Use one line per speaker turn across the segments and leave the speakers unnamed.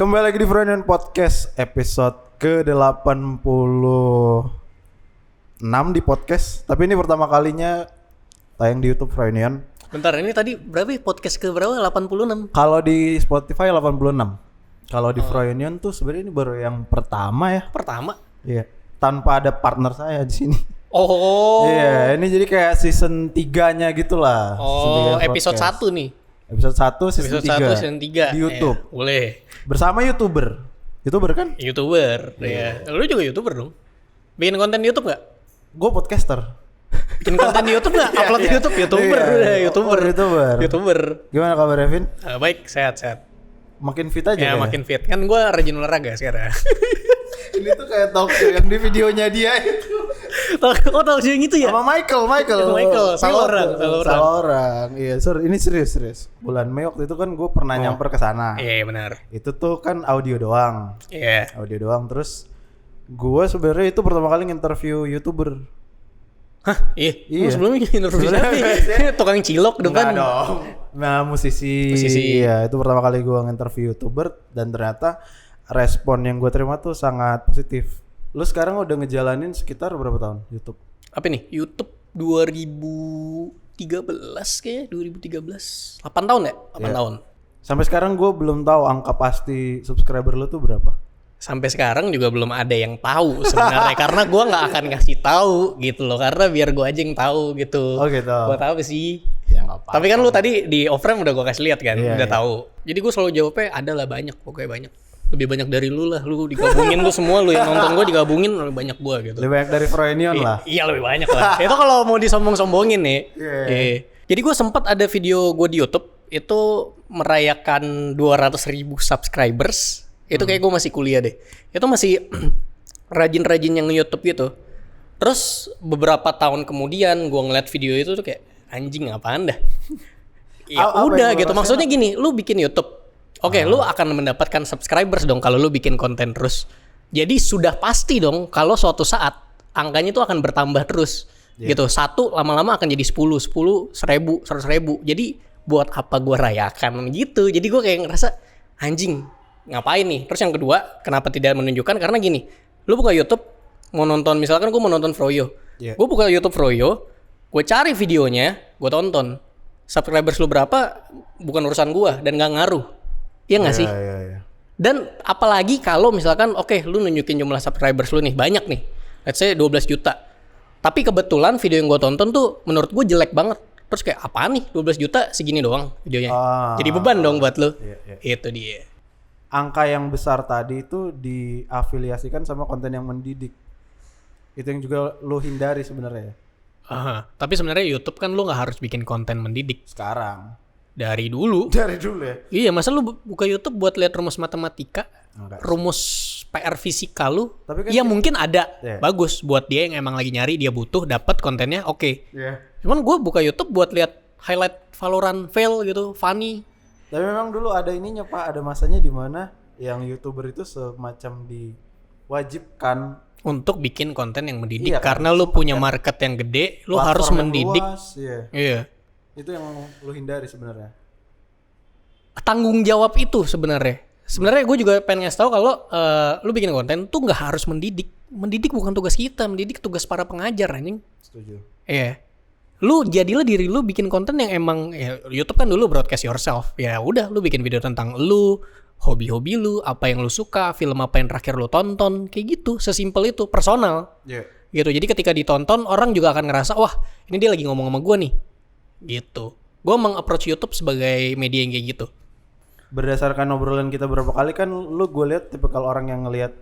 Kembali lagi di Freudian Podcast episode ke-86 di podcast. Tapi ini pertama kalinya tayang di YouTube Freudian.
Bentar, ini tadi berapa ya? Podcast ke berapa? 86.
Kalau di Spotify 86. Kalau di Freudian tuh sebenarnya ini baru yang pertama ya.
Pertama?
Iya. Tanpa ada partner saya di sini.
Oh.
Iya, ini jadi kayak season 3-nya gitu lah.
Oh, episode 1 nih.
Episode 1 season 3.
Season 3
di YouTube.
Boleh.
Bersama YouTuber. YouTuber kan?
YouTuber. Iya. Lu juga YouTuber dong? Bikin konten di YouTube enggak?
Gue podcaster.
Bikin konten di YouTube enggak? Upload di YouTube. YouTuber udah, YouTuber.
Gimana kabar Evin?
Baik, sehat.
Makin fit aja
Ya, makin fit. Kan gue rajin olahraga sekarang.
Ini tuh kayak talk show yang di videonya dia itu.
Oh, tahu sih yang itu ya?
Sama Michael.
Salah orang.
Iya, sorry, ini serius. Bulan Mei waktu itu kan gue pernah nyamper ke sana.
Iya, benar.
Itu tuh kan audio doang.
Iya.
Audio doang, terus gue sebenarnya itu pertama kali nginterview YouTuber.
Hah? Iya.
Iya.
Sebelumnya interview siapa? Tukang cilok depan.
Enggak dong. Nah, musisi. Iya, itu pertama kali gue nginterview YouTuber dan ternyata respon yang gue terima tuh sangat positif. Lu sekarang udah ngejalanin sekitar berapa tahun YouTube?
Apa nih? YouTube 2013 kayaknya, 2013. 8 tahun ya? 8 tahun.
Sampai sekarang gue belum tahu angka pasti subscriber lu tuh berapa.
Sampai sekarang juga belum ada yang tahu sebenarnya karena gue nggak akan ngasih tahu gitu loh, karena biar gue aja yang tahu gitu.
Oh gitu.
Buat apa sih?
Ya nggak apa-apa.
Tapi kan lu tadi di off frame udah gue kasih lihat kan,
Iya,
udah
iya.
tahu. Jadi gue selalu jawabnya ada lah, banyak, pokoknya banyak. Lebih banyak dari lu lah, lu digabungin lu semua, lu yang nonton gue digabungin lebih banyak gue gitu.
Lebih banyak dari Freudian lah.
Iya, lebih banyak lah. Itu kalau mau disombong-sombongin nih.
Iya.
Jadi gue sempat ada video gue di YouTube itu merayakan 200.000 subscribers. Itu kayak gue masih kuliah deh. Itu masih rajin-rajin yang nge-YouTube gitu. Terus beberapa tahun kemudian gue ngeliat video itu tuh kayak anjing apaan dah. Ya
Apa
udah
yang
gitu.
lu
Maksudnya gini, lu bikin YouTube. Oke, lu akan mendapatkan subscribers dong kalau lu bikin konten terus. Jadi sudah pasti dong kalau suatu saat angkanya itu akan bertambah terus. Gitu. Satu lama-lama akan jadi 10, 10, 1000, 100.000. Jadi buat apa gue rayakan gitu. Jadi gue kayak ngerasa anjing ngapain nih. Terus yang kedua, kenapa tidak menunjukkan? Karena gini, lu buka YouTube mau nonton, misalkan gue mau nonton Froyo. Gue buka YouTube Froyo, gue cari videonya, gue tonton. Subscribers lu berapa bukan urusan gue dan gak ngaruh. Iya gak sih?
Iya.
Dan apalagi kalau misalkan oke, lu nunjukin jumlah subscribers lu nih banyak nih, let's say 12 juta. Tapi kebetulan video yang gue tonton tuh menurut gue jelek banget. Terus kayak apaan nih 12 juta segini doang videonya. Jadi beban dong buat lu.
Iya.
Itu dia.
Angka yang besar tadi itu diafiliasikan sama konten yang mendidik. Itu yang juga lu hindari sebenarnya.
Tapi sebenarnya YouTube kan lu nggak harus bikin konten mendidik
Sekarang.
dari dulu.
Dari dulu ya.
Iya, masa lu buka YouTube buat lihat rumus matematika,
Enggak.
rumus PR fisika lu?
Tapi kan
Iya mungkin ada,
Iya.
bagus buat dia yang emang lagi nyari, dia butuh dapat kontennya, oke.
Iya.
Cuman gue buka YouTube buat lihat highlight Valorant fail gitu, funny.
Tapi memang dulu ada ininya Pak, ada masanya di mana yang YouTuber itu semacam diwajibkan
Untuk bikin konten yang mendidik,
Iya,
karena lu punya market yang gede, lu harus
platform yang
mendidik.
luas, iya.
Iya.
Itu yang lu hindari sebenarnya.
Tanggung jawab itu sebenarnya. Sebenarnya gue juga pengen ngasih tahu kalau lu bikin konten tuh nggak harus mendidik. Mendidik bukan tugas kita, mendidik tugas para pengajar anjing.
Setuju.
Iya. Lu jadilah diri lu bikin konten yang emang ya, YouTube kan dulu broadcast yourself. Ya udah lu bikin video tentang lu, hobi-hobi lu, apa yang lu suka, film apa yang terakhir lu tonton, kayak gitu. Sesimpel itu, personal.
Iya.
Gitu. Jadi ketika ditonton orang juga akan ngerasa, wah, ini dia lagi ngomong sama gue nih. Gitu. Gue meng-approach YouTube sebagai media yang kayak gitu.
Berdasarkan obrolan kita berapa kali kan lu gue lihat tipikal orang yang ngelihat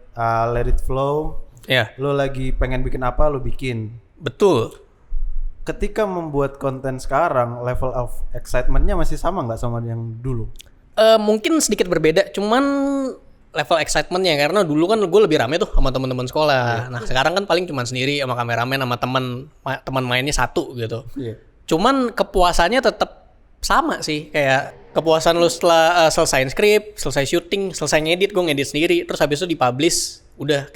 let it flow.
Ya,
Lu lagi pengen bikin apa lu bikin.
betul.
Ketika membuat konten sekarang level of excitementnya masih sama nggak sama yang dulu?
Mungkin sedikit berbeda, cuman level excitementnya karena dulu kan gue lebih rame tuh sama teman-teman sekolah. Nah sekarang kan paling cuma sendiri sama kameramen sama teman mainnya satu gitu.
Iya.
Cuman kepuasannya tetap sama sih, kayak kepuasan lu setelah selesai skrip, selesai syuting, selesai ngedit, gue ngedit sendiri, terus habis itu dipublish, udah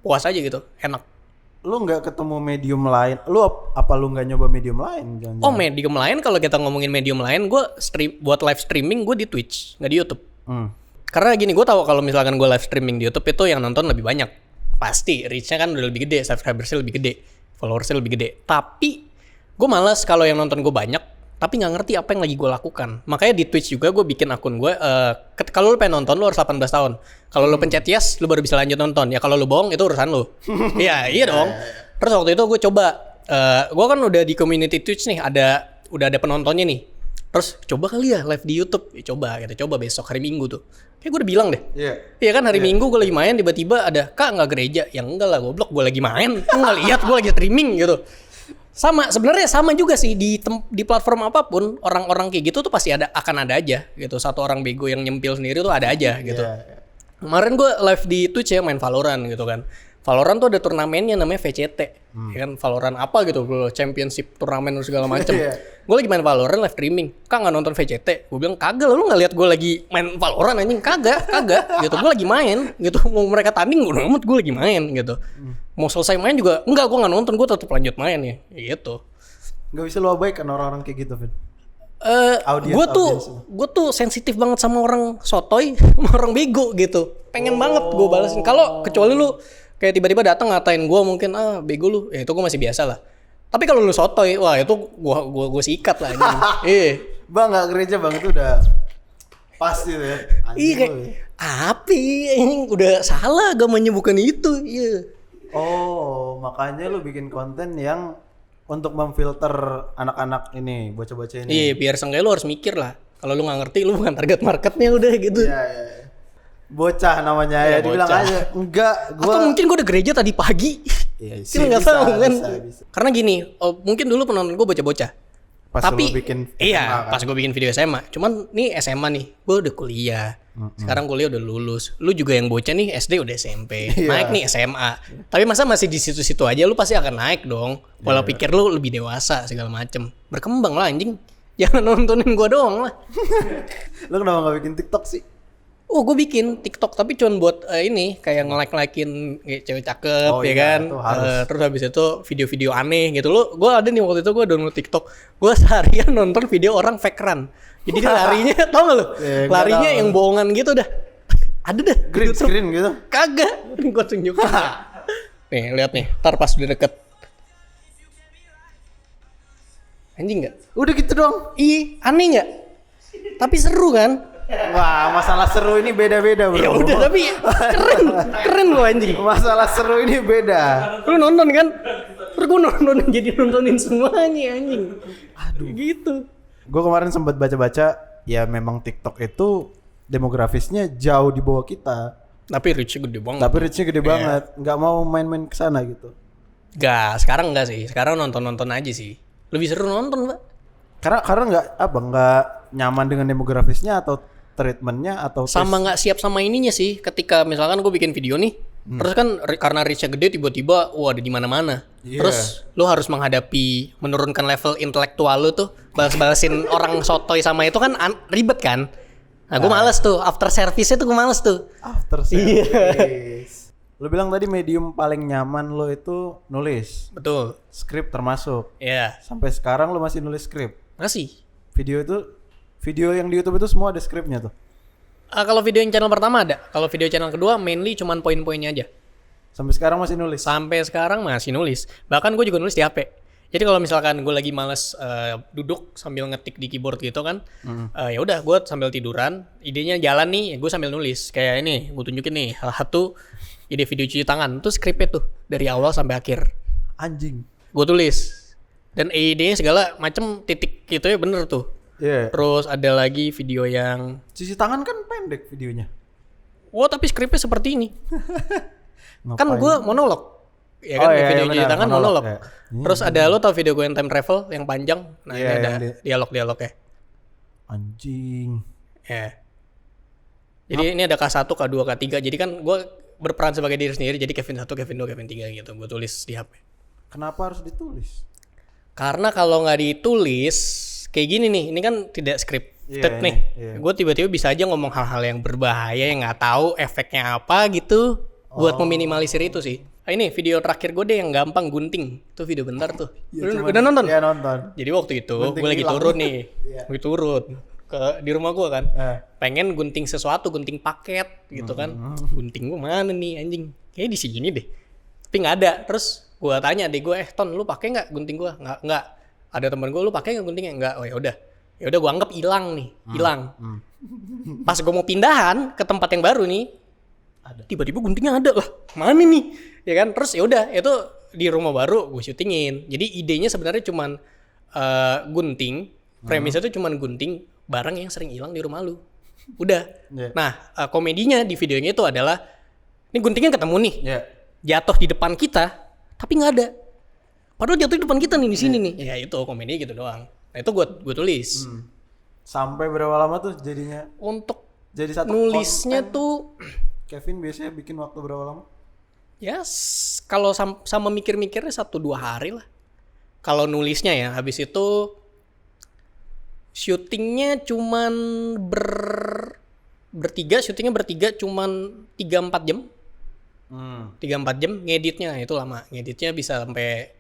puas aja gitu, enak.
Lu nggak ketemu medium lain? Lu apa lu nggak nyoba medium lain? Jangan-jangan.
Oh, medium lain, kalau kita ngomongin medium lain, gue buat live streaming gue di Twitch, nggak di YouTube. Karena gini, gue tahu kalau misalkan gue live streaming di YouTube itu yang nonton lebih banyak. Pasti reach-nya kan udah lebih gede, subscribers-nya lebih gede, followers-nya lebih gede. Tapi gue malas kalau yang nonton gue banyak, tapi nggak ngerti apa yang lagi gue lakukan. Makanya di Twitch juga gue bikin akun gue. Kalau lu pengen nonton, lu harus 18 tahun. Kalau lu pencet yes, lu baru bisa lanjut nonton. Ya kalau lu bohong itu urusan lu. Iya dong. Terus waktu itu gue coba, gue kan udah di community Twitch nih, udah ada penontonnya nih. Terus coba kali ya live di YouTube. Ya, coba besok hari Minggu tuh. Kayak gue udah bilang deh. Iya kan hari Minggu gue lagi main, tiba-tiba ada kak nggak gereja. Ya enggak lah, goblok, gue lagi main. Lu nggak lihat gue lagi streaming gitu. Sebenarnya sama juga sih di platform apapun, orang-orang kayak gitu tuh pasti akan ada aja gitu. Satu orang bego yang nyempil sendiri tuh ada aja gitu. Kemarin gue live di Twitch ya, main Valorant gitu kan. Valorant tuh ada turnamennya namanya VCT. Ya kan, Valorant apa gitu, championship turnamen segala macem. Gue lagi main Valorant live streaming. Kak nggak nonton VCT? Gue bilang kagak, lu nggak lihat gue lagi main Valorant anjing? Kagak gitu. Gue lagi main gitu. Mau mereka tanding gue lagi main gitu. Mau selesai main juga enggak, gue nggak nonton, gue tetap lanjut main ya gitu.
Nggak bisa lu abaikan orang-orang kayak gitu, Vin.
Gue tuh sensitif banget sama orang sotoy, sama orang bego gitu. Pengen banget gue balesin. Kalau kecuali lu kayak tiba-tiba datang ngatain gue mungkin bego lu, ya itu gue masih biasa lah. Tapi kalau lu sotoy, wah itu gue sikat lah ini.
Bang nggak gereja bang, itu udah pasti tuh ya.
Iya kayak api ini udah salah agamanya bukan itu. Iya.
Oh makanya lu bikin konten yang untuk memfilter anak-anak ini, bocah-bocah ini.
Iya biar seenggaknya lu harus mikir lah. Kalau lu nggak ngerti, lu bukan target marketnya udah gitu.
Iya. Bocah namanya ya dibilang aja. Enggak,
atau mungkin gue udah gereja tadi pagi.
Iya
sih, nggak tahu kan. Bisa. Karena gini, mungkin dulu penonton gue bocah-bocah. Tapi
bikin SMA,
iya,
kan?
pas gue bikin video SMA. Cuman nih SMA nih, gue udah kuliah. Sekarang kuliah udah lulus. Lu juga yang bocah nih SD udah SMP. Naik nih SMA. Tapi masa masih di situ-situ aja, lu pasti akan naik dong. Walau pikir lu lebih dewasa segala macem. Berkembang lah anjing. Jangan nontonin gue doang lah.
Lu kenapa gak bikin TikTok sih?
Oh, gue bikin TikTok tapi cuma buat ini kayak nge-like-likein cewek cakep ya kan. Terus habis itu video-video aneh gitu. Gue ada nih waktu itu gue download TikTok. Gue seharian nonton video orang fake run. Jadi dia larinya tau gak lu? Larinya yang bohongan gitu dah. Ada dah.
Green screen gitu?
Kagak. Gue tunjukin. Nih lihat nih. Ntar pas udah deket. Anjing gak?
Udah gitu doang?
Iya, aneh gak? Tapi seru kan?
Wah, masalah seru ini beda-beda bro.
Ya udah tapi keren loh anjing.
Masalah seru ini beda.
Lu nonton kan? Terus gue nontonin semuanya anjing. Aduh gitu.
Gue kemarin sempat baca-baca, ya memang TikTok itu demografisnya jauh di bawah kita.
Tapi reach-nya gede banget.
Nggak mau main-main kesana gitu.
Sekarang enggak sih. Sekarang nonton aja sih. Lebih seru nonton, Pak.
Karena nggak nyaman dengan demografisnya atau treatmentnya atau
sama nggak siap sama ininya sih. Ketika misalkan gue bikin video nih, terus kan karena reach-nya gede tiba-tiba ada di mana-mana. Terus lu harus menurunkan level intelektual lu tuh, balas-balasin orang sotoy sama itu kan ribet kan. Nah, gue males tuh after service-nya tuh gue males tuh.
After service. Lu bilang tadi medium paling nyaman lo itu nulis.
Betul.
Skrip termasuk.
Iya.
Sampai sekarang lo masih nulis skrip?
Masih.
Video yang di YouTube itu semua ada skripnya tuh?
Kalau video yang channel pertama ada. Kalau video channel kedua mainly cuman poin-poinnya aja.
Sampai sekarang masih nulis?
Sampai sekarang masih nulis. Bahkan gue juga nulis di HP. Jadi kalau misalkan gue lagi males duduk sambil ngetik di keyboard gitu kan, ya udah gue sambil tiduran, idenya jalan nih, gue sambil nulis. Kayak ini, gue tunjukin nih salah satu ide video cuci tangan. Itu skripnya tuh dari awal sampai akhir.
Anjing.
Gue tulis. Dan idenya segala macem titik gitu ya bener tuh.
Iya.
Terus ada lagi video yang
cuci tangan kan pendek videonya.
Wah tapi skripnya seperti ini. Kan gue monolog. Ya kan video cuci tangan monolog. Ya. Terus ada lo tau video gue yang time travel yang panjang. Nah ini ada dialog-dialognya.
Anjing.
Ya. Jadi ini ada K1, K2, K3. Jadi kan gue berperan sebagai diri sendiri. Jadi Kevin 1, Kevin 2, Kevin 3 gitu. Gue tulis di HP.
Kenapa harus ditulis?
Karena kalau nggak ditulis kayak gini nih, ini kan tidak scripted nih. Gue tiba-tiba bisa aja ngomong hal-hal yang berbahaya yang nggak tahu efeknya apa gitu, buat meminimalisir itu sih. Nah, ini video terakhir gue deh yang gampang gunting, itu video bentar tuh. Udah nonton?
Iya nonton.
Jadi waktu itu gue lagi turun nih, gue turun. di rumah gue kan. Pengen gunting sesuatu, gunting paket gitu kan. Gunting gue mana nih anjing? Kayaknya di sini deh. Tapi nggak ada. Terus gue tanya deh gue, Ton, lu pakai nggak gunting gue? Nggak. Ada temen gue, lu pakai nggak guntingnya? Nggak. Oh ya udah gue anggap hilang nih, hilang. Pas gue mau pindahan ke tempat yang baru nih, tiba-tiba guntingnya ada lah. Mana nih? Ya kan? Terus ya udah itu di rumah baru gue syutingin. Jadi idenya sebenarnya cuman gunting. Premisnya tuh cuman gunting barang yang sering hilang di rumah lu. Udah. Nah, komedinya di videonya itu adalah ini guntingnya ketemu nih. Jatuh di depan kita, tapi nggak ada. Padahal jatuh di depan kita nih di sini nih. Ya itu komedi gitu doang. Nah, itu gue tulis.
Sampai berapa lama tuh jadinya?
Untuk
jadi satu
nulisnya
konten,
tuh
Kevin biasanya bikin waktu berapa lama?
ya kalau sama mikir-mikirnya 1-2 hari lah. Kalau nulisnya ya, habis itu syutingnya cuman bertiga cuman 3-4 jam. 3-4 jam ngeditnya itu lama. Ngeditnya bisa sampai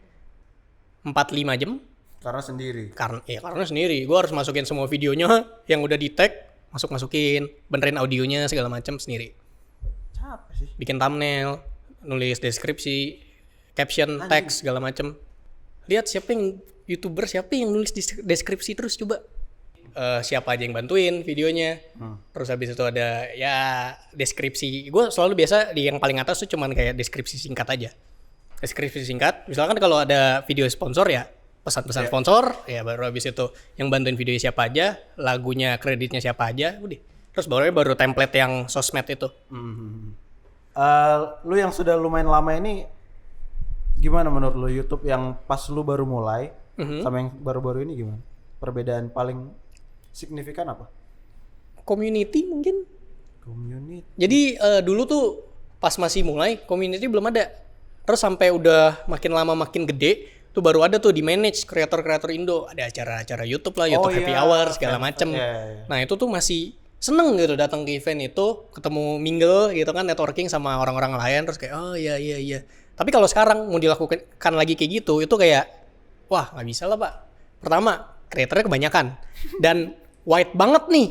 4-5 jam.
Karena sendiri.
Karena sendiri. Gue harus masukin semua videonya yang udah di tag, masukin, benerin audionya segala macam sendiri.
Capek sih.
Bikin thumbnail, nulis deskripsi, caption, teks segala macam. Lihat siapa yang nulis deskripsi terus coba. Siapa aja yang bantuin videonya. Terus habis itu ada ya deskripsi. Gue selalu biasa di yang paling atas tuh cuman kayak deskripsi singkat aja. Deskripsi singkat. Misalkan kalau ada video sponsor ya pesan-pesan sponsor, ya baru habis itu yang bantuin videonya siapa aja, lagunya, kreditnya siapa aja, udah. Terus baru template yang sosmed itu.
Lu yang sudah lumayan lama ini gimana menurut lu YouTube yang pas lu baru mulai sama yang baru-baru ini gimana? Perbedaan paling signifikan apa?
Community mungkin.
Community.
Jadi dulu tuh pas masih mulai community belum ada. Terus sampai udah makin lama makin gede tuh baru ada tuh di manage kreator-kreator Indo, ada acara-acara YouTube lah, YouTube Happy Hour segala macem. Nah itu tuh masih seneng gitu datang ke event itu, ketemu mingle gitu kan, networking sama orang-orang lain, terus kayak oh iya. Tapi kalau sekarang mau dilakukan lagi kayak gitu, itu kayak wah nggak bisa lah pak. Pertama kreatornya kebanyakan dan wide banget nih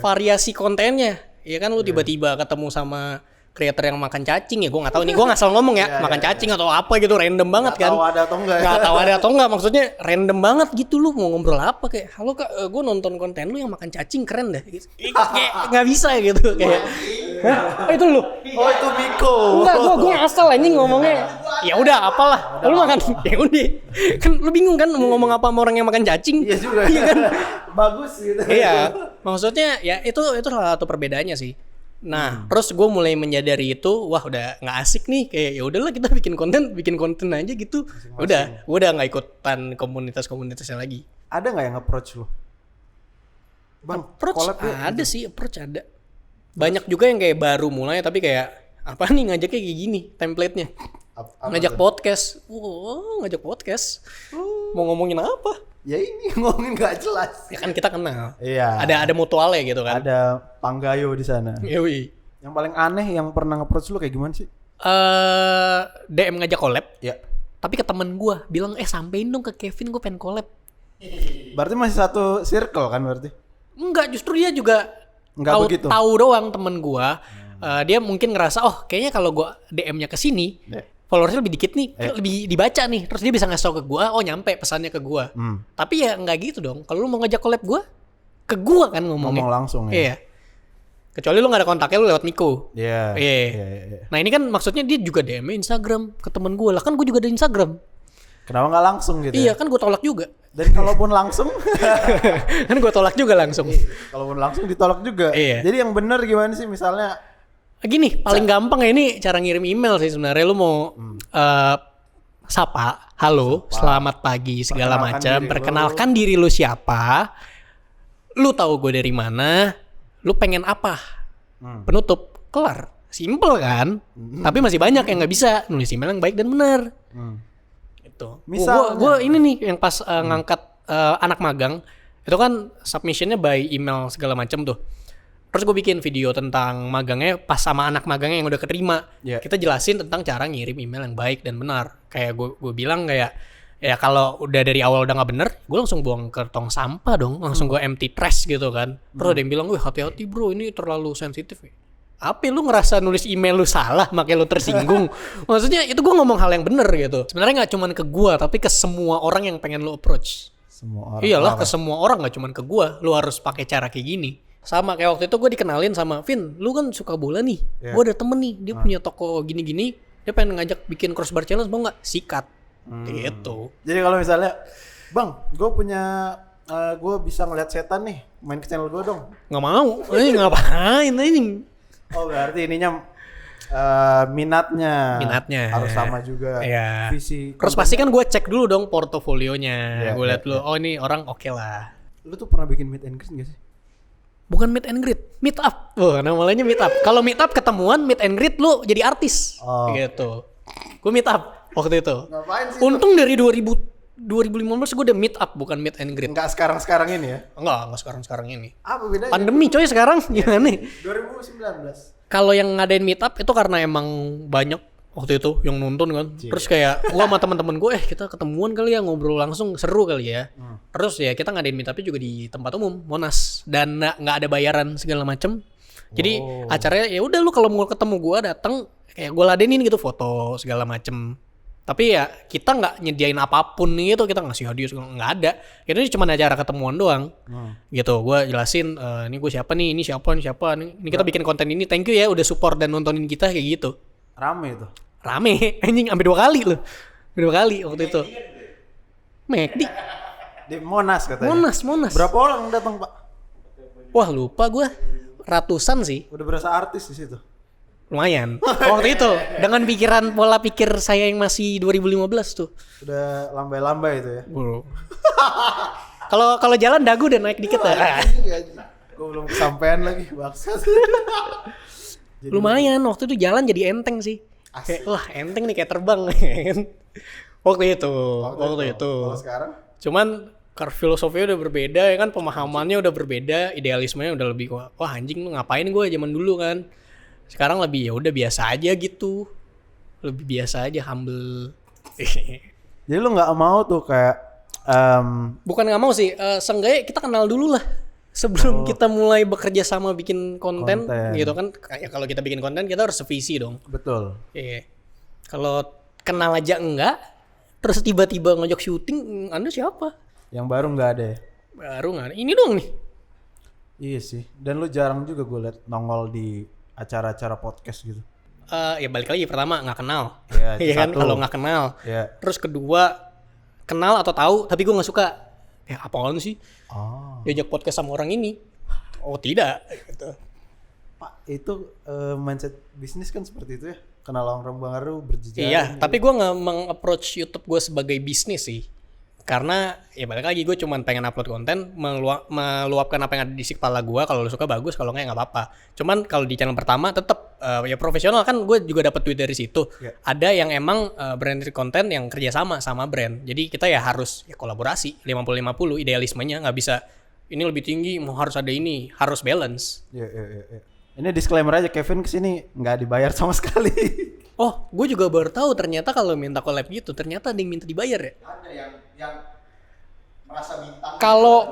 variasi kontennya. Ya kan lu tiba-tiba ketemu sama creator yang makan cacing ya, gue nggak tahu nih, gue ngasal ngomong ya, makan cacing atau apa gitu, random banget kan. Nggak tahu ada atau enggak, maksudnya random banget gitu, lu mau ngobrol apa kayak, halo kak, gue nonton konten lu yang makan cacing keren dah, gitu. Kayak nggak bisa gitu kayak. Itu lu.
Oh itu Miko.
Enggak, gue ngasal anjing ngomongnya. Ya udah apalah, lu makan, ya udah. Kan lu bingung kan mau ngomong apa sama orang yang makan cacing?
Iya juga.
Iya kan.
Bagus gitu.
Iya, maksudnya ya itu salah satu perbedaannya sih. Nah, terus gue mulai menyadari itu, wah udah nggak asik nih, kayak ya udahlah kita bikin konten aja gitu. Udah, gue udah nggak ikutan komunitasnya lagi.
Ada nggak yang approach lo? Bang,
approach ada sih, approach ada. Banyak juga yang kayak baru mulai tapi kayak apa nih ngajaknya kayak gini, template-nya. Ngajak podcast. Ngajak podcast. Mau ngomongin apa?
Ya ini ngomongin gak jelas.
Ya kan kita kenal.
Iya.
Ada mutualnya gitu kan.
Ada Panggayo di sana.
Yoi.
Yang paling aneh yang pernah nge-approach lu kayak gimana sih?
DM ngajak collab.
Ya.
Tapi ke temen gue bilang sampein dong ke Kevin, gue pengen collab.
Berarti masih satu circle kan berarti?
Enggak, justru dia juga tahu doang temen gue. Dia mungkin ngerasa kayaknya kalau gue DM-nya ke sini followersnya lebih dikit nih, lebih dibaca nih. Terus dia bisa ngasih tau ke gue, nyampe pesannya ke gue. Tapi ya nggak gitu dong. Kalau lu mau ngajak collab gue, ke gue kan ngomongnya.
Ngomong langsung ya.
Iya. Kecuali lu nggak ada kontaknya, lu lewat Miko.
Iya.
Nah ini kan maksudnya dia juga DM Instagram ke temen gue. Lah kan gue juga ada Instagram.
Kenapa nggak langsung gitu?
Iya kan gue tolak juga.
Dan kalaupun langsung,
kan gue tolak juga langsung.
Kalaupun langsung ditolak juga.
Iya.
Jadi yang benar gimana sih misalnya?
Gini, paling gampang ya ini cara ngirim email sih sebenarnya. Lu mau sapa, halo, selamat pagi, segala macam. Perkenalkan diri lu siapa, lu tahu gue dari mana, lu pengen apa, penutup, kelar. Simple kan? Tapi masih banyak yang nggak bisa nulis email yang baik dan benar. Itu. Gue ini nih yang pas ngangkat anak magang, itu kan submissionnya by email segala macam tuh. Terus gue bikin video tentang magangnya pas sama anak magangnya yang udah keterima. Kita jelasin tentang cara ngirim email yang baik dan benar. Kayak gue bilang kayak Ya kalau udah dari awal udah nggak bener, gue langsung buang ke tong sampah dong, langsung gue empty trash gitu kan. Terus ada yang bilang, wih hati-hati bro, ini terlalu sensitif. Apa lu ngerasa nulis email lu salah, makanya lu tersinggung? Maksudnya itu gue ngomong hal yang bener gitu. Sebenarnya nggak cuman ke gue, tapi ke semua orang yang pengen lu approach.
Semua orang.
Iyalah ke semua orang, nggak cuman ke gue. Lu harus pakai cara kayak gini. Sama kayak waktu itu gue dikenalin sama Vin, lu kan suka bola nih.
Yeah.
Gue ada temen nih, dia punya toko gini-gini, dia pengen ngajak bikin crossbar challenge, mau nggak? Sikat. Gitu.
Jadi kalau misalnya, bang, gue punya, gue bisa ngeliat setan nih, main ke channel gue dong.
Nggak mau. Ini ngapain ini?
Oh berarti ininya minatnya harus sama juga.
Iya.
Visi.
Terus pasti kan gue cek dulu dong portofolionya.
Iya,
Gue lihat
iya,
dulu, oh ini orang oke lah.
Lu tuh pernah bikin meet and greet gak sih?
Bukan meet and greet, meet up. Namanya meet up. Kalau meet up ketemuan, meet and greet lu jadi artis.
Oh.
Gitu. Gue meet up waktu itu.
Ngapain sih?
Untung dari 2015 gue udah meet up, bukan meet and greet.
Enggak sekarang ini ya?
Enggak sekarang ini.
Apa bedanya?
Pandemi coy sekarang gimana nih?
2019.
Kalau yang ngadain meet up itu karena emang banyak waktu itu yang nonton kan. Terus kayak gua sama teman-teman gue kita ketemuan kali ya, ngobrol langsung, seru kali ya. Terus ya kita ngadain meet up-nya juga di tempat umum, Monas, dan nggak ada bayaran segala macem. Jadi acaranya ya udah lu kalau mau ketemu gua datang kayak gua ladenin gitu foto segala macem. Tapi ya kita nggak nyediain apapun gitu, kita ngasih hadiah segala nggak ada. Itu cuma acara ketemuan doang. Gitu, gua jelasin ini gue siapa nih, ini siapa, ini kita bikin konten ini, thank you ya udah support dan nontonin kita kayak gitu.
Rame itu.
Rame, anjing sampai 2 kali loh. 2 kali waktu itu. McD.
Di Monas katanya.
Monas.
Berapa orang datang, Pak?
Wah, lupa gua. Ratusan sih.
Udah berasa artis di situ.
Lumayan. Waktu itu dengan pikiran pola pikir saya yang masih 2015 tuh.
Udah lambai-lambai itu ya.
Kalau jalan dagu udah naik dikit ya.
Gue belum kesampean lagi, bangsat.
Lumayan waktu itu jalan jadi enteng sih. Kayak, wah enteng nih kayak terbang. waktu itu.
Kalau sekarang?
Cuman filosofinya udah berbeda ya kan, pemahamannya udah berbeda, idealismenya udah lebih wah anjing lu ngapain gue zaman dulu kan. Sekarang lebih ya udah biasa aja gitu. Lebih biasa aja, humble.
Jadi lu nggak mau tuh kayak
bukan nggak mau sih, seenggaknya kita kenal dulu lah sebelum kita mulai bekerja sama bikin konten gitu kan. Kayak kalau kita bikin konten kita harus sevisi dong.
Betul.
Iya. Kalau kenal aja enggak, terus tiba-tiba ngajak syuting, Anda siapa?
Yang baru nggak ada ya?
Baru nggak ada. Ini dong nih.
Iya sih. Dan lu jarang juga gue liat nongol di acara-acara podcast gitu.
Ya balik lagi, pertama nggak kenal.
Iya
kan, kalau nggak kenal.
Iya.
Terus kedua kenal atau tahu tapi gue nggak suka. Ya apaan sih? Diajak podcast sama orang ini. Oh tidak. Gitu.
Pak, itu mindset bisnis kan seperti itu ya. Kenal orang baru, berjejaring.
Iya,
gitu.
tapi gue nggak meng-approach YouTube gue sebagai bisnis sih. Karena ya balik lagi gue cuma pengen upload konten, meluapkan apa yang ada di isi kepala gue. Kalau lu suka bagus, kalau nggak apa-apa. Cuman kalau di channel pertama tetap ya profesional kan, gue juga dapat duit dari situ. Yeah. Ada yang emang branded konten yang kerjasama sama brand. Jadi kita ya harus ya kolaborasi 50-50, idealismenya nggak bisa ini lebih tinggi, mau harus ada ini, harus balance.
Iya. Ini disclaimer aja, Kevin kesini nggak dibayar sama sekali.
Oh, gue juga baru tahu ternyata kalau minta collab gitu, ternyata ada yang minta dibayar ya.
Ada yang merasa bintang.
Kalau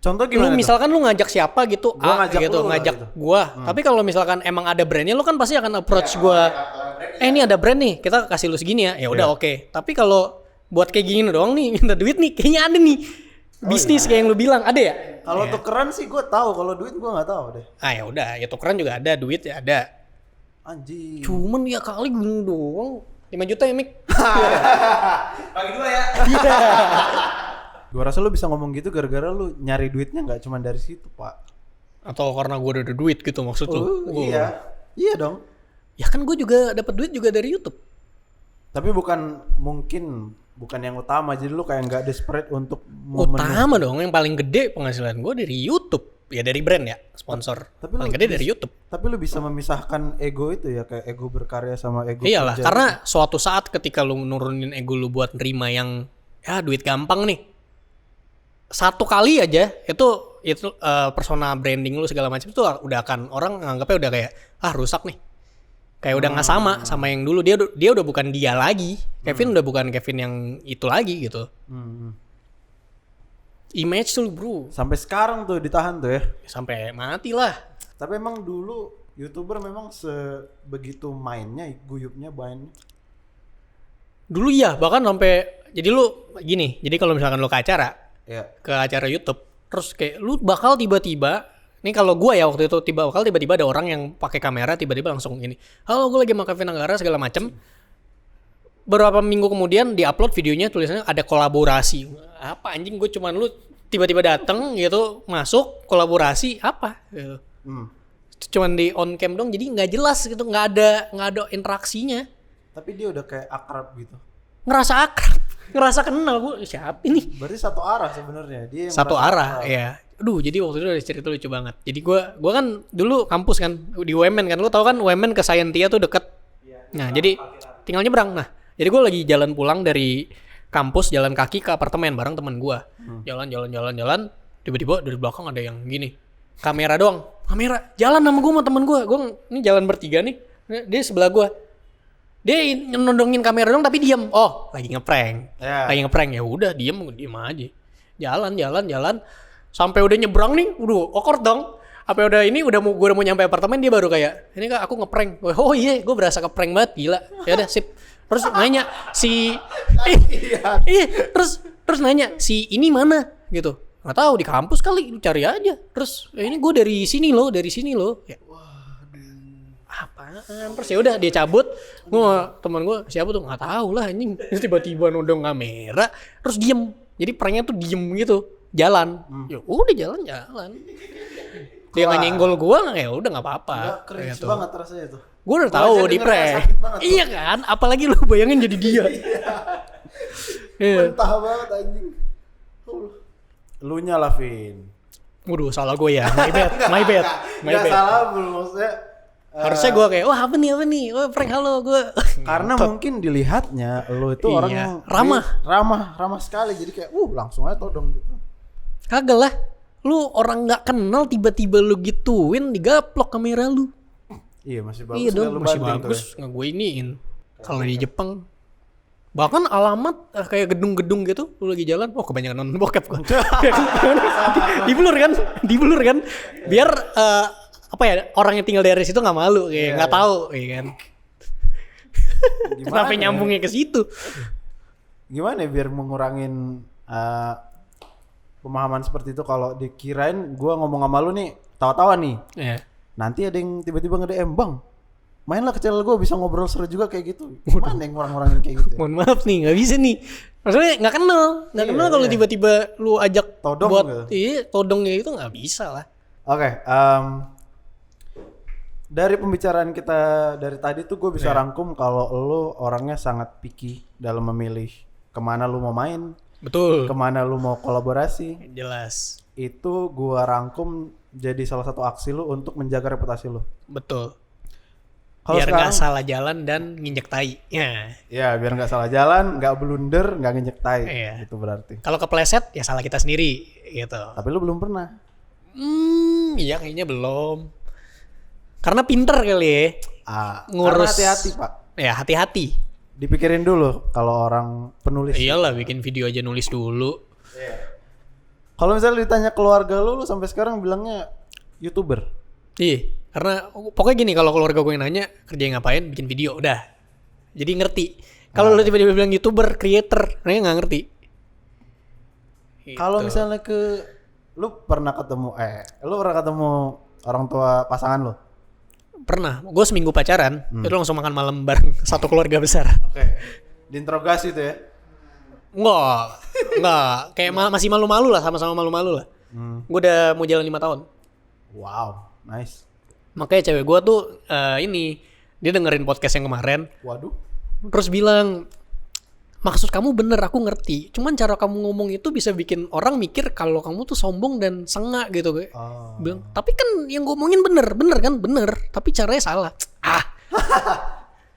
contoh gimana?
Lu misalkan lu ngajak siapa gitu,
gua ngajak
gitu, ngajak gitu. Gua. Tapi kalau misalkan emang ada brandnya, lu kan pasti akan approach gua. Ini ada brand nih, kita kasih lu segini ya. Ya udah oke. Tapi kalau buat kayak gini doang nih, minta duit nih, kayaknya ada nih. Bisnis kayak yang lu bilang, ada ya?
Kalau tukeran sih gue tahu, kalau duit gue nggak tahu deh.
Ya udah, ya tukeran juga ada, duit ya ada.
Anjing.
Cuman ya kali gini doang. 5 juta ya, Mik.
Bagi 2 ya.
Iya.
Gue rasa lu bisa ngomong gitu gara-gara lu nyari duitnya nggak cuma dari situ, Pak.
Atau karena gue udah ada duit gitu maksud lu?
Iya. Iya dong.
Ya kan gue juga dapat duit juga dari YouTube.
Tapi bukan yang utama, jadi lu kayak nggak desperate untuk
utama dong, yang paling gede penghasilan gue dari YouTube ya, dari brand ya, sponsor.
Tapi
paling gede dari YouTube.
Tapi lu bisa memisahkan ego itu ya, kayak ego berkarya sama ego
iyalah
kerja.
Karena suatu saat ketika lu nurunin ego lu buat nerima yang ya duit gampang nih, satu kali aja itu persona branding lu segala macam itu udah akan orang nganggapnya udah kayak rusak nih. Kayak udah nggak sama yang dulu. Dia udah bukan dia lagi. Kevin udah bukan Kevin yang itu lagi gitu. Image tuh bro.
Sampai sekarang tuh ditahan tuh ya.
Sampai mati lah.
Tapi emang dulu YouTuber memang sebegitu mainnya, guyupnya, mainnya.
Dulu iya, bahkan sampai jadi lu gini. Jadi kalau misalkan lu ke acara YouTube, terus kayak lu bakal tiba-tiba, ini kalau gua ya waktu itu tiba-tiba ada orang yang pakai kamera tiba-tiba langsung ini. Halo, gua lagi sama Kevin Anggara segala macem. Beberapa minggu kemudian diupload videonya tulisannya ada kolaborasi. Apa anjing, gue cuman lu tiba-tiba dateng gitu, masuk kolaborasi apa gitu. Cuman di on cam dong, jadi nggak jelas gitu, nggak ada interaksinya.
Tapi dia udah kayak akrab gitu.
Ngerasa akrab, ngerasa kenal. Gue siapa ini?
Berarti satu arah sebenarnya. Dia yang
Satu
merasa
arah
akrab.
ya. Aduh, jadi waktu itu ada cerita lucu banget. Jadi gua kan dulu kampus kan di UMN kan, lu tahu kan UMN ke Scientia tuh deket. Nah jadi tinggal nyebrang. Nah jadi gue lagi jalan pulang dari kampus, jalan kaki ke apartemen bareng teman gue. Jalan. Tiba-tiba dari belakang ada yang gini. Kamera doang. Kamera. Jalan sama gue sama temen gue. Gue ini jalan bertiga nih. Dia sebelah gue. Dia nondongin kamera doang tapi diam. Oh, lagi ngeprank.
Ya.
Lagi ngeprank. Ya udah, diem aja. Jalan. Sampai udah nyebrang nih. Awkward dong. Apa udah ini gue udah mau nyampe apartemen, dia baru kayak, "Ini Kak, aku ngeprank." Oh iya, gue berasa ngeprank banget, gila. Ya udah, sip. Terus nanya terus nanya si ini mana gitu. Nggak tahu, di kampus kali, cari aja. Terus ini gue dari sini loh. Ya. Apaan? Terus ya udah dia cabut. Teman gue siapa tuh nggak tahu lah anjing. Terus tiba-tiba nodong kamera, terus diem. Jadi pranknya tuh diem gitu, jalan. Ya udah jalan. Dia nggak nyenggol gue, ya udah nggak apa-apa.
Cringe
gitu.
banget rasanya tuh.
Gue udah tahu di prank. Iya kan? Apalagi lu bayangin jadi dia. Iya.
Mentah banget anjing. Lu nyala, Vin.
Waduh, salah gue ya. My bad.
Nggak salah belum, maksudnya.
Harusnya gue kayak, wah apa nih? Oh, prank halo gue.
Karena mungkin dilihatnya lu itu
Iya,
orang yang ramah sekali. Jadi kayak, langsung aja todong gitu.
Kagak lah. Lu orang nggak kenal tiba-tiba lu gituin, digaplok kamera lu.
Iya, masih bagus.
Iya dong,
lu
masih
banting tuh
bagus. Nggak gue iniin. Kalau di Jepang, bahkan alamat kayak gedung-gedung gitu, lu lagi jalan, kebanyakan nonton bokep gua. Diblur kan, biar orang yang tinggal daerah situ nggak malu, kayak nggak tahu, kayak kan. Kenapa nyambungnya ke situ?
Gimana ya biar mengurangin pemahaman seperti itu, kalau dikirain gua ngomong sama lu nih, tawa-tawa nih.
Iya.
Nanti ada yang tiba-tiba nge-DM, "Bang, mainlah ke channel gue, bisa ngobrol seru juga kayak gitu." Mana yang orang-orang kayak gitu ya?
Mohon maaf nih, nggak bisa nih. Maksudnya nggak kenal kalau tiba-tiba lu ajak
Todong
buat
gitu.
todongnya itu nggak bisa lah.
Oke, dari pembicaraan kita dari tadi tuh gue bisa rangkum kalau lu orangnya sangat picky dalam memilih kemana lu mau main,
Betul.
kemana lu mau kolaborasi.
Jelas.
Itu gue rangkum jadi salah satu aksi lu untuk menjaga reputasi lu.
Betul.
Kalau
Biar nggak
sekarang,
salah jalan dan nginjek tai.
ya biar nggak salah jalan, nggak blunder, nggak nginjek tai.
Iya.
Itu berarti.
Kalau kepleset ya salah kita sendiri gitu.
Tapi lu belum pernah.
Iya kayaknya belum. Karena pinter kali ya.
Karena
Ngurus.
hati-hati, Pak.
Ya hati-hati.
Dipikirin dulu kalau orang penulis.
Iyalah bikin video aja nulis dulu.
Kalau misalnya ditanya keluarga lu sampai sekarang bilangnya YouTuber.
Iya. Karena pokoknya gini, kalau keluarga gue yang nanya kerja ngapain, bikin video udah. Jadi ngerti. Kalau lu tiba-tiba bilang YouTuber, creator, mereka nggak ngerti. Gitu.
Kalau misalnya lu pernah ketemu orang tua pasangan lu?
Pernah, gue seminggu pacaran, itu langsung makan malam bareng satu keluarga besar.
Oke. Diinterogasi tuh ya.
Enggak. Kayak masih malu-malu lah, sama-sama malu-malu lah. Gue udah mau jalan 5 tahun.
Wow, nice.
Makanya cewek gue tuh dia dengerin podcast yang kemarin.
Waduh.
Terus bilang, maksud kamu bener, aku ngerti. Cuman cara kamu ngomong itu bisa bikin orang mikir kalau kamu tuh sombong dan sengak gitu. Bilang, tapi kan yang gue ngomongin bener kan? Bener. Tapi caranya salah.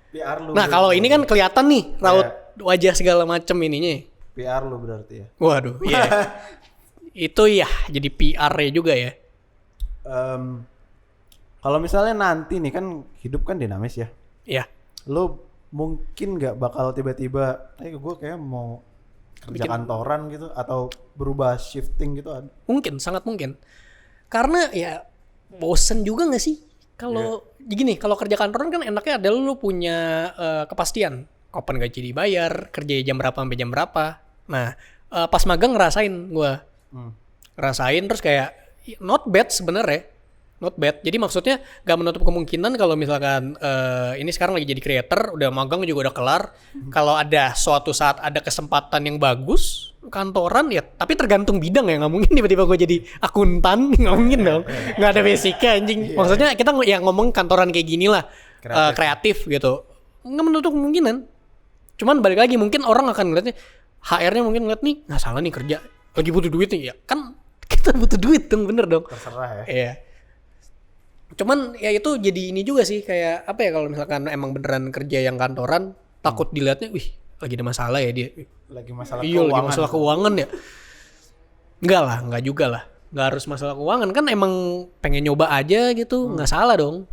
PR lu.
Nah kalau ini kan kelihatan nih, raut wajah segala macem ininya.
PR lu berarti ya.
Waduh, iya. Itu ya, jadi PR-nya juga ya.
Kalau misalnya nanti nih kan hidup kan dinamis ya.
Iya.
Lu mungkin nggak bakal tiba-tiba, gue kayak mau kerja kantoran gitu atau berubah shifting gitu?
Mungkin, sangat mungkin. Karena ya bosen juga nggak sih? Kalau gini, kalau kerja kantoran kan enaknya adalah lu punya kepastian. Kapan gaji dibayar, kerja jam berapa sampai jam berapa. Nah, pas magang ngerasain gue. Ngerasain terus kayak not bad sebenarnya. Not bad. Jadi maksudnya gak menutup kemungkinan kalau misalkan ini sekarang lagi jadi creator, udah magang juga udah kelar. Kalau ada suatu saat ada kesempatan yang bagus, kantoran ya, tapi tergantung bidang ya. Gak mungkin tiba-tiba gue jadi akuntan, gak mungkin dong. Gak ada basicnya anjing. Maksudnya kita ya ngomong kantoran kayak gini lah, kreatif gitu. Gak menutup kemungkinan. Cuman balik lagi mungkin orang akan ngeliatnya, HR-nya mungkin ngeliat nih, nggak salah nih kerja, lagi butuh duit nih. Ya kan kita butuh duit dong, bener dong.
Terserah ya.
Iya. Cuman ya itu jadi ini juga sih, kayak apa ya, kalau misalkan emang beneran kerja yang kantoran, takut dilihatnya, wih lagi ada masalah ya dia.
Lagi masalah
iya,
keuangan.
lagi masalah keuangan ya. Enggak lah, enggak juga lah. Enggak harus masalah keuangan, kan emang pengen nyoba aja gitu, nggak salah dong.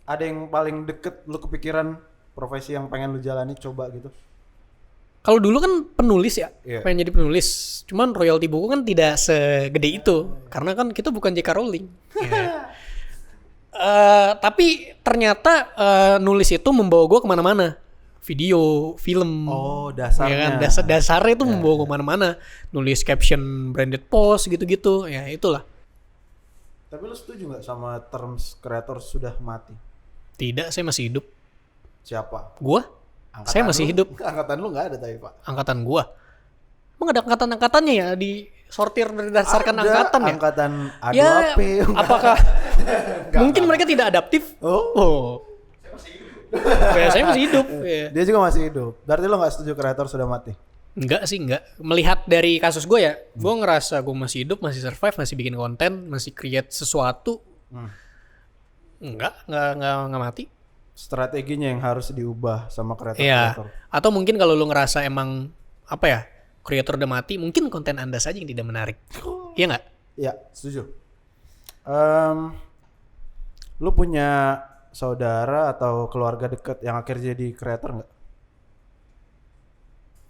Ada yang paling deket lu kepikiran profesi yang pengen lu jalani coba gitu?
Kalau dulu kan penulis ya, pengen jadi penulis. Cuman royalti buku kan tidak segede itu, karena kan kita bukan J.K. Rowling. Tapi ternyata nulis itu membawa gue kemana-mana. Video, film.
Oh, dasarnya.
Ya kan? Dasarnya itu membawa gue kemana-mana. Nulis caption branded post gitu-gitu. Ya itulah.
Tapi lu setuju gak sama terms kreator sudah mati?
Tidak, saya masih hidup.
Siapa?
Gua? Saya masih hidup.
Angkatan lu gak ada tapi Pak?
Angkatan gua? Emang ada angkatan-angkatannya ya? Disortir berdasarkan
ada,
angkatan ya?
Angkatan A2P.
Ya, apakah mungkin mereka tidak adaptif?
Oh.
Saya masih hidup. Ya.
Dia juga masih hidup. Berarti lo gak setuju kreator sudah mati?
Enggak sih, enggak. Melihat dari kasus gue ya, gue ngerasa gue masih hidup, masih survive, masih bikin konten, masih create sesuatu. Enggak mati.
Strateginya yang harus diubah sama kreator.
Iya. Atau mungkin kalau lu ngerasa emang apa ya, kreator udah mati, mungkin konten Anda saja yang tidak menarik. Iya nggak?
Iya, setuju. Lu punya saudara atau keluarga dekat yang akhirnya jadi kreator nggak?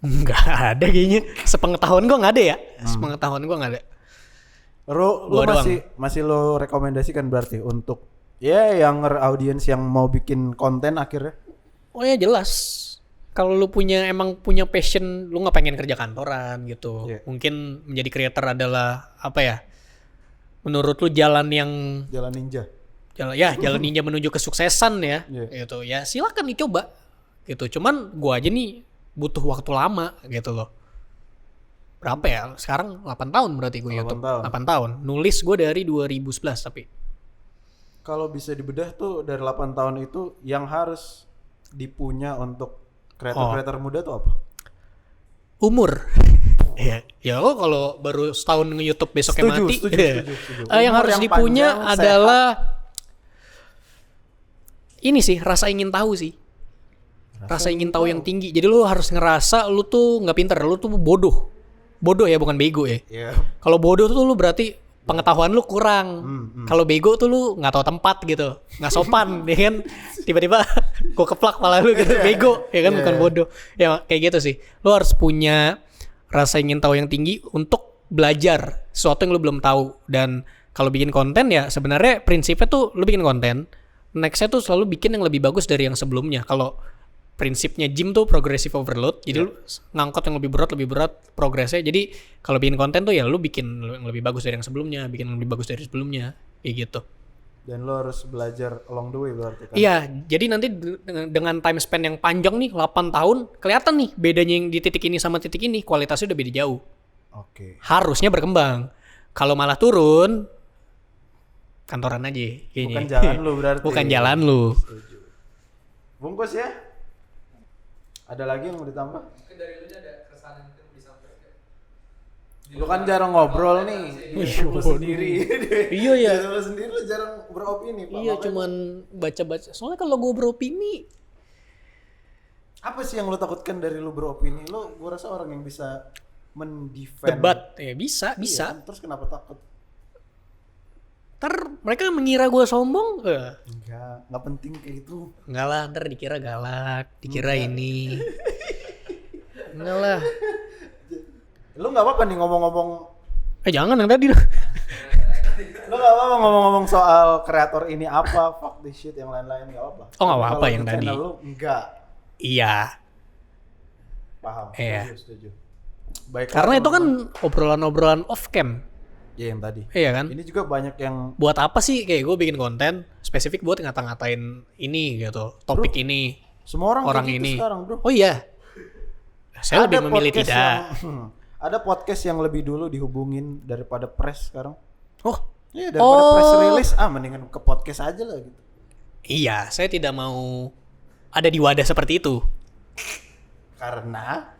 Nggak ada kayaknya. Sepengetahuan gue nggak ada ya. Sepengetahuan gue nggak ada.
Lu masih lo rekomendasikan berarti untuk younger audience yang mau bikin konten akhirnya?
Oh ya jelas. Kalau lu emang punya passion, lu nggak pengen kerja kantoran gitu. Mungkin menjadi creator adalah apa ya? Menurut lu jalan
ninja.
Jalan ninja menuju kesuksesan ya. Gitu. Ya silakan dicoba. Gitu. Cuman gua aja nih butuh waktu lama gitu loh. Berapa ya? Sekarang 8 tahun berarti gue YouTube. 8 tahun. Nulis gue dari 2011 tapi.
Kalau bisa dibedah tuh dari 8 tahun itu yang harus dipunya untuk kreator-kreator muda tuh apa?
Umur. Ya lo kalau baru setahun nge-YouTube besoknya mati. Setuju. Yang harus yang dipunya adalah ini sih, rasa ingin tahu sih. Rasa ingin tahu yang tinggi. Jadi lu harus ngerasa lu tuh nggak pintar, lu tuh bodoh. Bodoh ya, bukan bego ya. Kalau bodoh tuh lu berarti pengetahuan lu kurang. Kalau bego tuh lu nggak tahu tempat gitu, nggak sopan, ya kan? Tiba-tiba gue keplak kepala lu gitu, bego, ya kan? Bukan bodoh. Ya kayak gitu sih. Lu harus punya rasa ingin tahu yang tinggi untuk belajar sesuatu yang lu belum tahu. Dan kalau bikin konten ya sebenarnya prinsipnya tuh lu bikin konten, nextnya tuh selalu bikin yang lebih bagus dari yang sebelumnya. Kalau prinsipnya gym tuh progressive overload, jadi lu ngangkut yang lebih berat progresnya. Jadi kalau bikin konten tuh ya lu bikin yang lebih bagus dari yang sebelumnya, bikin yang lebih bagus dari sebelumnya, kayak gitu.
Dan lu harus belajar along the way berarti kan?
Iya, jadi nanti dengan time span yang panjang nih, 8 tahun, kelihatan nih bedanya yang di titik ini sama titik ini, kualitasnya udah beda jauh.
Oke.
Harusnya berkembang. Kalau malah turun, kantoran aja kayaknya.
Bukan jalan lu berarti.
Bukan jalan lu.
Setuju. Bungkus ya? Ada lagi yang mau ditambah?
Mungkin dari lu ada keresahan yang mungkin disampaikan.
Lu kan jarang ngobrol nih. Lu sendiri.
Iya ya.
Lu sendiri lu jarang beropini, Pak.
Iya, cuman baca-baca. Soalnya kalau gue beropini,
apa sih yang lu takutkan dari lu beropini? Gua rasa orang yang bisa mendefend
debat ya bisa.
Iya, terus kenapa takut?
Ntar mereka mengira gue sombong.
Enggak penting kayak gitu.
Enggak lah, ntar dikira galak, dikira ini. Enggak lah.
Lu nggak apa-apa nih ngomong-ngomong.
Jangan yang tadi.
Lu nggak apa-apa ngomong-ngomong soal kreator ini apa, fuck this shit yang lain-lain nggak apa-apa.
Oh nggak apa-apa
Kalau
yang
di
tadi.
channel lu enggak.
Iya.
Paham.
Iya.
Setuju. Baik.
Karena itu kan obrolan-obrolan off cam.
Ya yang tadi.
Iya kan?
Ini juga banyak yang
Buat apa sih kayak gue bikin konten spesifik buat ngata-ngatain ini gitu, topik ini,
semua orang
orang
kayak gitu
ini.
sekarang, bro.
Oh iya. Saya lebih memilih
podcast
tidak.
Ada podcast yang lebih dulu dihubungin daripada press sekarang.
Oh.
Iya, daripada press release, mendingan ke podcast aja lah gitu.
Iya, saya tidak mau ada di wadah seperti itu.
Karena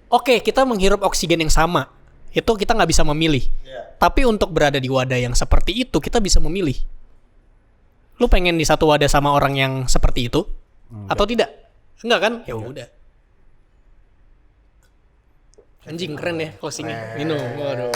Oke, kita menghirup oksigen yang sama. Itu kita nggak bisa memilih. Tapi untuk berada di wadah yang seperti itu, kita bisa memilih. Lu pengen di satu wadah sama orang yang seperti itu? Atau tidak? Enggak kan? Ya udah. Anjing keren ya closingnya. Minum. Waduh.